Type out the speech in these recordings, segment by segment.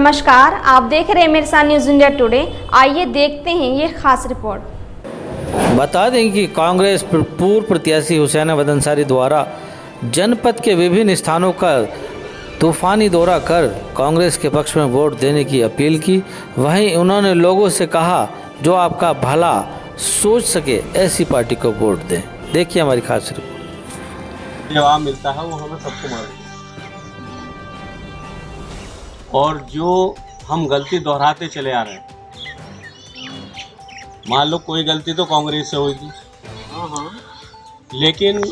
नमस्कार, आप देख रहे हैं मेरे साथ न्यूज़ इंडिया टुडे। आइए देखते हैं ये खास रिपोर्ट। बता दें कि कांग्रेस पूर्व प्रत्याशी हुसैन अहमद अंसारी द्वारा जनपद के विभिन्न स्थानों का तूफानी दौरा कर कांग्रेस के पक्ष में वोट देने की अपील की। वहीं उन्होंने लोगों से कहा जो आपका भला सोच सके ऐसी पार्टी को वोट दें। देखिए हमारी खास रिपोर्ट। जवाब मिलता है वो हमें सबको मालूम है, और जो हम गलती दोहराते चले आ रहे हैं, मान लो कोई गलती तो कांग्रेस से होगी, लेकिन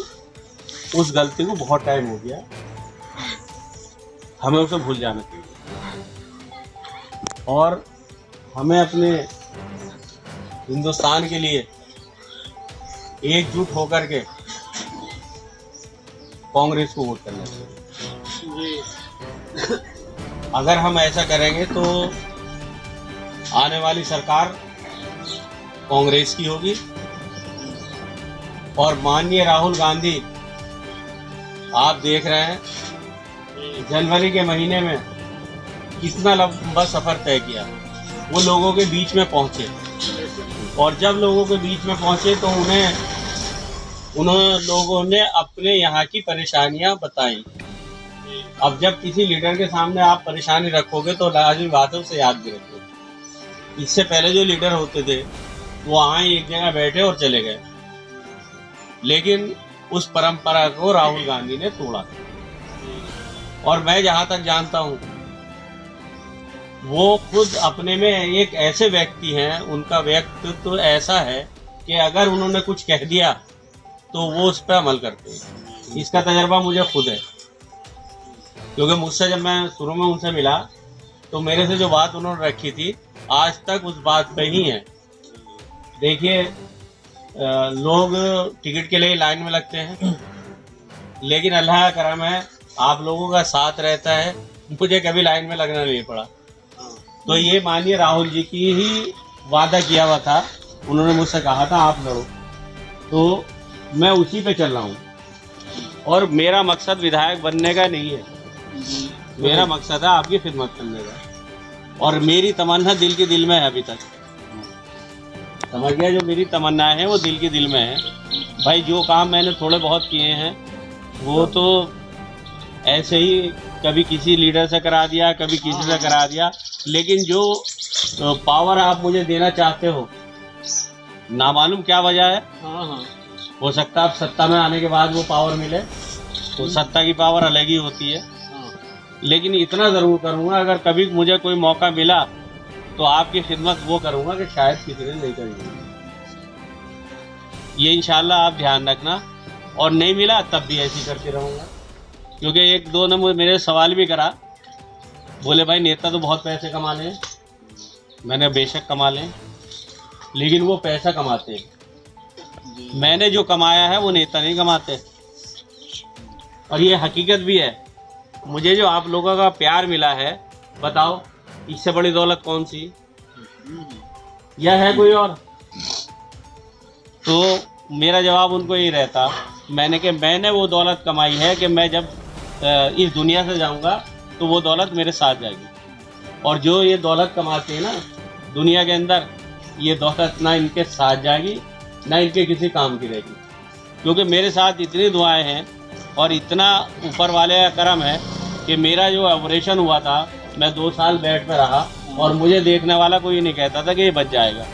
उस गलती को बहुत टाइम हो गया, हमें उसे भूल जाना चाहिए और हमें अपने हिंदुस्तान के लिए एकजुट होकर के कांग्रेस को वोट करना चाहिए। अगर हम ऐसा करेंगे तो आने वाली सरकार कांग्रेस की होगी और माननीय राहुल गांधी, आप देख रहे हैं जनवरी के महीने में कितना लंबा सफर तय किया, वो लोगों के बीच में पहुंचे और जब लोगों के बीच में पहुंचे तो उन्होंने लोगों ने अपने यहाँ की परेशानियां बताई। अब जब किसी लीडर के सामने आप परेशानी रखोगे तो लाजमी बात है उसे याद भी रखोगे। इससे पहले जो लीडर होते थे वो आए एक जगह बैठे और चले गए, लेकिन उस परंपरा को राहुल गांधी ने तोड़ा और मैं जहाँ तक जानता हूँ वो खुद अपने में एक ऐसे व्यक्ति हैं, उनका व्यक्तित्व तो ऐसा है कि अगर उन्होंने कुछ कह दिया तो वो उस पर अमल करते हैं। इसका तजर्बा मुझे खुद है, क्योंकि मुझसे जब मैं शुरू में उनसे मिला तो मेरे से जो बात उन्होंने रखी थी आज तक उस बात पे ही है। देखिए, लोग टिकट के लिए लाइन में लगते हैं, लेकिन अल्लाह का करम है, आप लोगों का साथ रहता है, मुझे कभी लाइन में लगना नहीं पड़ा। तो ये माननीय राहुल जी की ही वादा किया हुआ था, उन्होंने मुझसे कहा था आप लड़ो, तो मैं उसी पे चल रहा हूँ और मेरा मकसद विधायक बनने का नहीं है, मेरा मकसद है आपकी खिदमत करने का और मेरी तमन्ना दिल के दिल में है। अभी तक समझ गया, जो मेरी तमन्ना है वो दिल के दिल में है। भाई जो काम मैंने थोड़े बहुत किए हैं वो तो ऐसे ही कभी किसी लीडर से करा दिया, कभी किसी से करा दिया, लेकिन जो पावर आप मुझे देना चाहते हो, ना मालूम क्या वजह है, हो सकता है आप सत्ता में आने के बाद वो पावर मिले, तो सत्ता की पावर अलग ही होती है, लेकिन इतना ज़रूर करूँगा अगर कभी मुझे कोई मौका मिला तो आपकी खिदमत वो करूँगा कि शायद किसी ने नहीं करी। ये इंशाल्लाह आप ध्यान रखना, और नहीं मिला तब भी ऐसे ही करते रहूँगा, क्योंकि एक दो ने मेरे सवाल भी करा, बोले भाई नेता तो बहुत पैसे कमा लें। मैंने बेशक कमा लें, लेकिन वो पैसा कमाते हैं, मैंने जो कमाया है वो नेता नहीं कमाते। और ये हकीकत भी है, मुझे जो आप लोगों का प्यार मिला है, बताओ इससे बड़ी दौलत कौन सी, या है कोई और? तो मेरा जवाब उनको यही रहता, मैंने वो दौलत कमाई है कि मैं जब इस दुनिया से जाऊंगा तो वो दौलत मेरे साथ जाएगी, और जो ये दौलत कमाते हैं ना दुनिया के अंदर, ये दौलत ना इनके साथ जाएगी ना इनके किसी काम की रहेगी, क्योंकि मेरे साथ इतनी दुआएं हैं और इतना ऊपर वाले का करम है कि मेरा जो ऑपरेशन हुआ था मैं 2 साल बेड पे रहा और मुझे देखने वाला कोई नहीं कहता था कि ये बच जाएगा।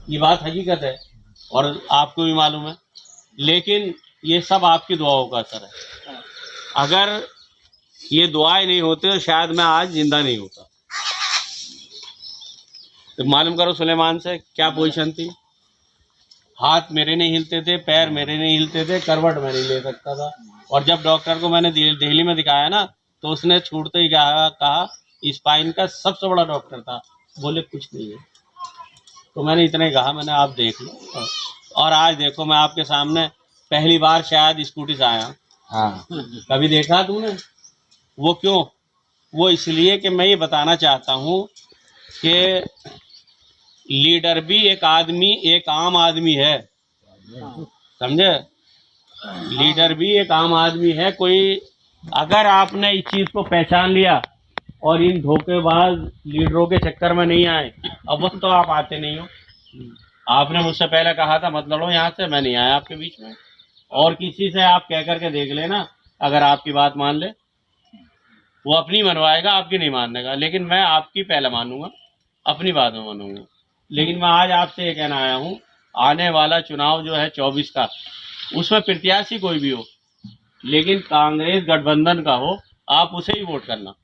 ये बात हकीकत है और आपको भी मालूम है, लेकिन ये सब आपकी दुआओं का असर है। अगर ये दुआएं नहीं होती तो शायद मैं आज जिंदा नहीं होता। तो मालूम करो सुलेमान से क्या पोजीशन थी, हाथ मेरे नहीं हिलते थे, पैर मेरे नहीं हिलते थे, करवट मैं नहीं ले सकता था, और जब डॉक्टर को मैंने दिल्ली में दिखाया ना तो उसने छूटते ही कहा स्पाइन का सबसे बड़ा डॉक्टर था, बोले कुछ नहीं है। तो मैंने इतना ही कहा, मैंने आप देख लो, और आज देखो मैं आपके सामने पहली बार शायद स्कूटी से आया। हाँ, कभी देखा तूने? वो क्यों? वो इसलिए कि मैं ये बताना चाहता हूँ कि लीडर भी एक आम आदमी है, समझे? लीडर भी एक आम आदमी है। कोई अगर आपने इस चीज़ को पहचान लिया और इन धोखेबाज लीडरों के चक्कर में नहीं आए। अब तो आप आते नहीं हो। आपने मुझसे पहले कहा था मत लड़ो यहाँ से, मैं नहीं आया आपके बीच में। और किसी से आप कह करके देख लेना, अगर आपकी बात मान ले, वो अपनी मनवाएगा, आपकी नहीं मानने का। लेकिन मैं आपकी पहले मानूंगा, अपनी बात में मानूंगा। लेकिन मैं आज आपसे ये कहना आया हूँ, आने वाला चुनाव जो है 24 का, उसमें प्रत्याशी कोई भी हो, लेकिन कांग्रेस गठबंधन का हो, आप उसे ही वोट करना।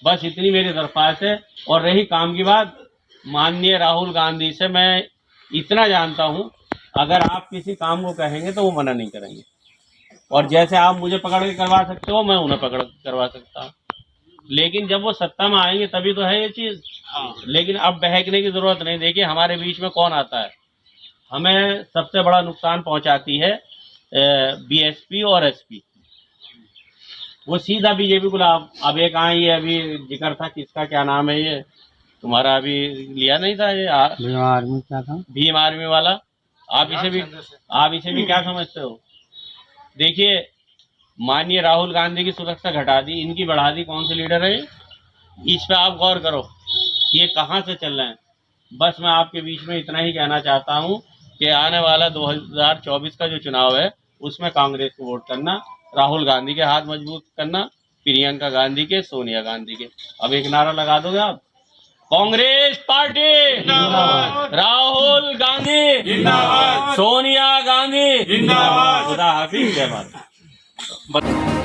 बस इतनी मेरी दरख्वास्त है। और रही काम की बात, माननीय राहुल गांधी से मैं इतना जानता हूँ, अगर आप किसी काम को कहेंगे तो वो मना नहीं करेंगे। और जैसे आप मुझे पकड़ के करवा सकते हो, मैं उन्हें पकड़ के करवा सकता हूँ। लेकिन जब वो सत्ता में आएंगे तभी तो है ये चीज। लेकिन अब बहकने की जरूरत नहीं। देखिए हमारे बीच में कौन आता है, हमें सबसे बड़ा नुकसान पहुंचाती है बीएसपी और एसपी। वो सीधा बीजेपी को अब एक आई है, अभी जिक्र था किसका, क्या नाम है ये तुम्हारा, अभी लिया नहीं था ये भीम आर्मी, क्या था, भीम आर्मी वाला। आप इसे भी क्या समझते हो? देखिए माननीय राहुल गांधी की सुरक्षा घटा दी, इनकी बढ़ा दी। कौन से लीडर है? इस पे आप गौर करो, ये कहाँ से चल रहे हैं। बस मैं आपके बीच में इतना ही कहना चाहता हूँ कि आने वाला 2024 का जो चुनाव है, उसमें कांग्रेस को वोट करना, राहुल गांधी के हाथ मजबूत करना, प्रियंका गांधी के, सोनिया गांधी के। अब एक नारा लगा दोगे आप, कांग्रेस पार्टी जिंदाबाद, राहुल गांधी जिंदाबाद, सोनिया गांधी जिंदाबाद। खुदा हाफिज, जय भारत।